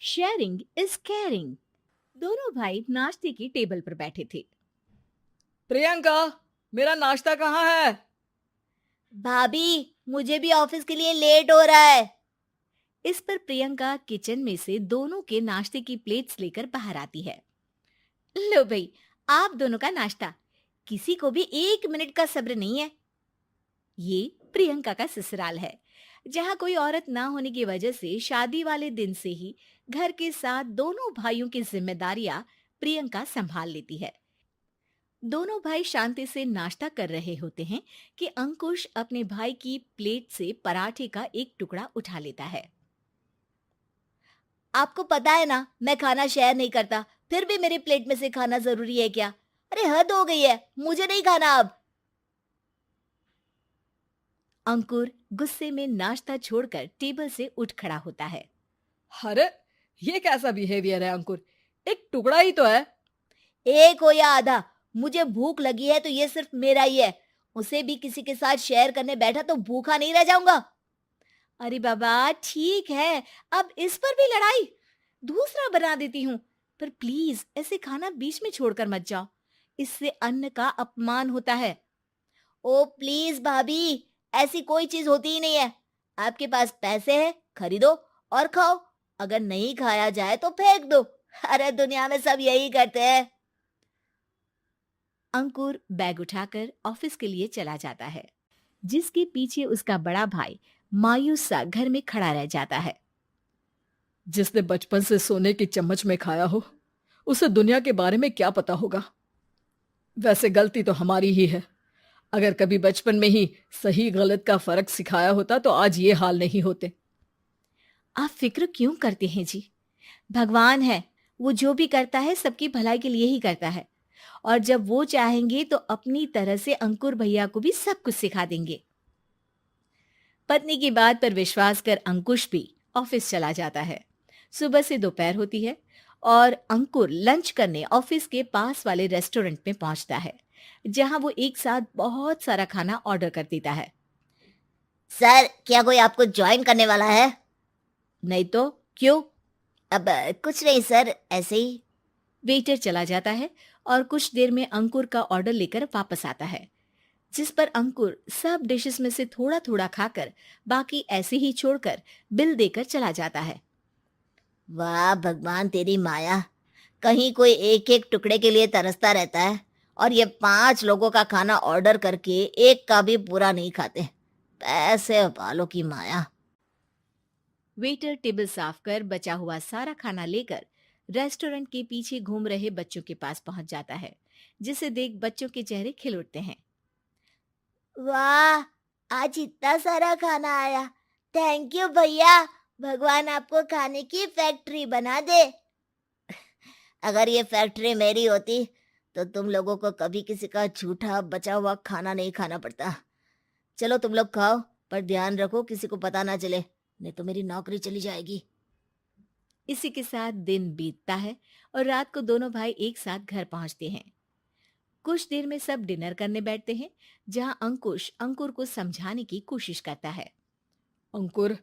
Sharing is caring. दोनों भाई नाश्ते की टेबल पर बैठे थे। प्रियंका, मेरा नाश्ता कहाँ है? भाभी, मुझे भी ऑफिस के लिए लेट हो रहा है। इस पर प्रियंका किचन में से दोनों के नाश्ते की प्लेट्स लेकर बाहर आती है। लो भाई, आप दोनों का नाश्ता। किसी को भी 1 मिनट का सब्र नहीं है। ये प्रियंका का ससुराल है, जहाँ कोई औरत ना होने की वजह से शादी वाले दिन से ही घर के साथ दोनों भाइयों की जिम्मेदारियां प्रियंका संभाल लेती है। दोनों भाई शांति से नाश्ता कर रहे होते हैं कि अंकुश अपने भाई की प्लेट से पराठे का एक टुकड़ा उठा लेता है। आपको पता है ना, मैं खाना शेयर नहीं करता, फिर भी मेरी प्लेट में से खाना जरूरी है क्या? अरे हद हो गई है, मुझे नहीं खाना अब। अंकुर गुस्से में नाश्ता छोड़कर टेबल से उठ खड़ा होता है। अरे, ये कैसा बिहेवियर है अंकुर? एक टुकड़ा ही तो है। एक हो या आधा, मुझे भूख लगी है तो ये सिर्फ मेरा ही है। उसे भी किसी के साथ शेयर करने बैठा तो भूखा नहीं रह जाऊंगा। अरे बाबा ठीक है, अब इस पर भी लड़ाई। दूसरा बना देती हूँ, पर प्लीज ऐसे खाना बीच में छोड़कर मत जाओ। इससे अन्न का अपमान होता है। ओ प्लीज भाभी, ऐसी कोई चीज होती ही नहीं है। आपके पास पैसे हैं, खरीदो और खाओ। अगर नहीं खाया जाए तो फेंक दो। अरे दुनिया में सब यही करते हैं। अंकुर बैग उठाकर ऑफिस के लिए चला जाता है, जिसके पीछे उसका बड़ा भाई मायूस सा घर में खड़ा रह जाता है। जिसने बचपन से सोने की चम्मच में खाया हो, उसे दुनिया के बारे में क्या पता होगा। वैसे गलती तो हमारी ही है। अगर कभी बचपन में ही सही गलत का फर्क सिखाया होता तो आज ये हाल नहीं होते। आप फिक्र क्यों करते हैं जी? भगवान है, वो जो भी करता है सबकी भलाई के लिए ही करता है। और जब वो चाहेंगे तो अपनी तरह से अंकुर भैया को भी सब कुछ सिखा देंगे। पत्नी की बात पर विश्वास कर अंकुश भी ऑफिस चला जाता है। सुबह से दोपहर होती है और अंकुर लंच करने ऑफिस के पास वाले रेस्टोरेंट में पहुंचता है, जहां वो एक साथ बहुत सारा खाना ऑर्डर कर देता है। सर, क्या कोई आपको ज्वाइन करने वाला है? नहीं तो क्यों? अब कुछ नहीं सर, ऐसे ही। वेटर चला जाता है और कुछ देर में अंकुर का ऑर्डर लेकर वापस आता है, जिस पर अंकुर सब डिशेस में से थोड़ा थोड़ा खाकर बाकी ऐसे ही छोड़कर बिल देकर चला जाता है। वाह भगवान, तेरी माया। कहीं कोई एक एक टुकड़े के लिए तरसता रहता है और ये 5 लोगों का खाना ऑर्डर करके एक का भी पूरा नहीं खाते। पैसे वालों की माया। वेटर टेबल साफ कर बचा हुआ सारा खाना लेकर रेस्टोरेंट के पीछे घूम रहे बच्चों के पास पहुंच जाता है, जिसे देख बच्चों के चेहरे खिल उठते हैं। वाह, आज इतना सारा खाना आया। थैंक यू भैया। भगवान आपको खाने की फैक्ट्री बना दे। अगर ये फैक्ट्री मेरी होती तो तुम लोगों को कभी किसी का झूठा बचा हुआ खाना नहीं खाना पड़ता। चलो तुम लोग खाओ, पर ध्यान रखो किसी को पता ना चले, नहीं तो मेरी नौकरी चली जाएगी। इसी के साथ दिन बीतता है और रात को दोनों भाई एक साथ घर पहुंचते हैं। कुछ देर में सब डिनर करने बैठते हैं, जहां अंकुश अंकुर को समझाने की कोशिश करता है। अंकुर,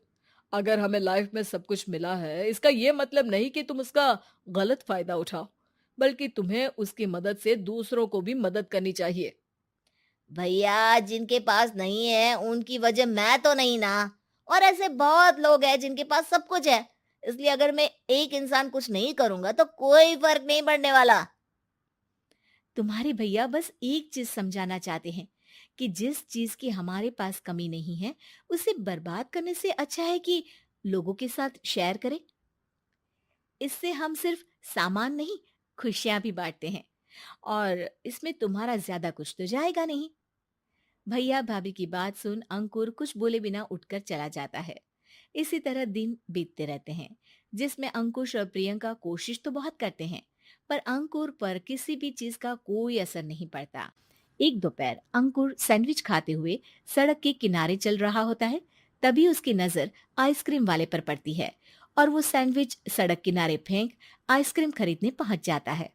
अगर हमें लाइफ में सब कुछ मिला है, इसका ये मतलब नहीं कि तुम उसका गलत फायदा उठाओ, बल्कि तुम्हें उसकी मदद से दूसरों को भी मदद करनी चाहिए। भैया, जिनके पास नहीं है उनकी वजह मैं तो नहीं ना। और ऐसे बहुत लोग हैं जिनके पास सब कुछ है। इसलिए अगर मैं एक इंसान कुछ नहीं करूंगा तो कोई फर्क नहीं पड़ने वाला। तुम्हारे भैया बस एक चीज समझाना चाहते हैं कि जिस चीज की हमारे पास कमी नहीं है, उसे बर्बाद करने से अच्छा है कि लोगों के साथ शेयर करें। इससे हम सिर्फ सामान नहीं, खुशियां भी बांटते हैं, और इसमें तुम्हारा ज्यादा कुछ तो जाएगा नहीं। भैया भाभी की बात सुन अंकुर कुछ बोले बिना उठकर चला जाता है। इसी तरह दिन बीतते रहते हैं, जिसमें अंकुश और प्रियंका कोशिश तो बहुत करते हैं, पर अंकुर पर किसी भी चीज का कोई असर नहीं पड़ता। एक दोपहर अंकुर सैंडविच खाते हुए सड़क के किनारे चल रहा होता है। तभी उसकी नजर आइसक्रीम वाले पर पड़ती है और वो सैंडविच सड़क किनारे फेंक आइसक्रीम खरीदने पहुंच जाता है।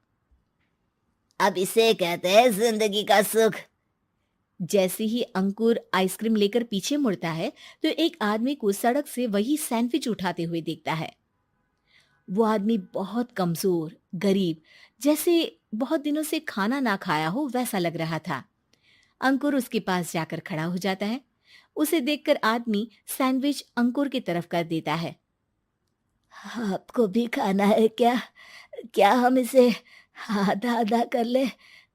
अब इसे कहते हैं जिंदगी का सुख। जैसे ही अंकुर आइसक्रीम लेकर पीछे मुड़ता है, तो एक आदमी को सड़क से वही सैंडविच उठाते हुए देखता है। वो आदमी बहुत कमजोर, गरीब, जैसे बहुत दिनों से खाना ना खाया हो वैसा लग रहा था। अंकुर उसके पास जाकर खड़ा हो जाता है। उसे देखकर आदमी सैंडविच अंकुर की तरफ कर देता है। आपको भी खाना है क्या? क्या हम इसे आधा आधा कर ले?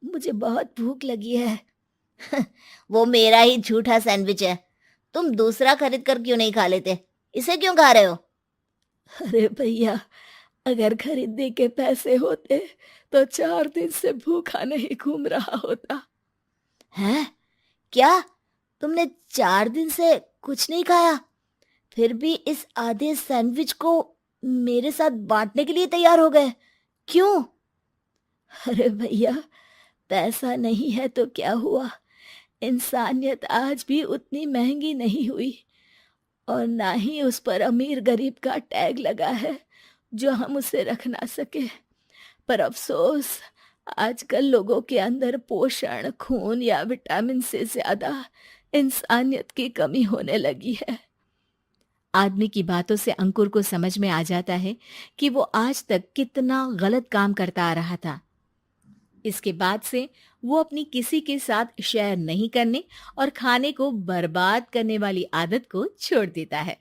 मुझे बहुत भूख लगी है। वो मेरा ही झूठा सैंडविच है। तुम दूसरा खरीद कर क्यों नहीं खा लेते? इसे क्यों खा रहे हो? अरे भैया, अगर खरीदने के पैसे होते तो 4 दिन से भूखा नहीं घूम रहा होता। हैं? क्या? तुमने 4 दिन से कुछ नहीं खाया, फिर भी इस आधे सैंडविच को मेरे साथ बांटने के लिए तैयार हो गए? क्यों? अरे भैया, पैसा नहीं है तो क्या हुआ, इंसानियत आज भी उतनी महंगी नहीं हुई, और ना ही उस पर अमीर गरीब का टैग लगा है जो हम उसे रख ना सके। पर अफसोस, आजकल लोगों के अंदर पोषण, खून या विटामिन से ज्यादा इंसानियत की कमी होने लगी है। आदमी की बातों से अंकुर को समझ में आ जाता है कि वो आज तक कितना गलत काम करता आ रहा था। इसके बाद से वो अपनी किसी के साथ शेयर नहीं करने और खाने को बर्बाद करने वाली आदत को छोड़ देता है।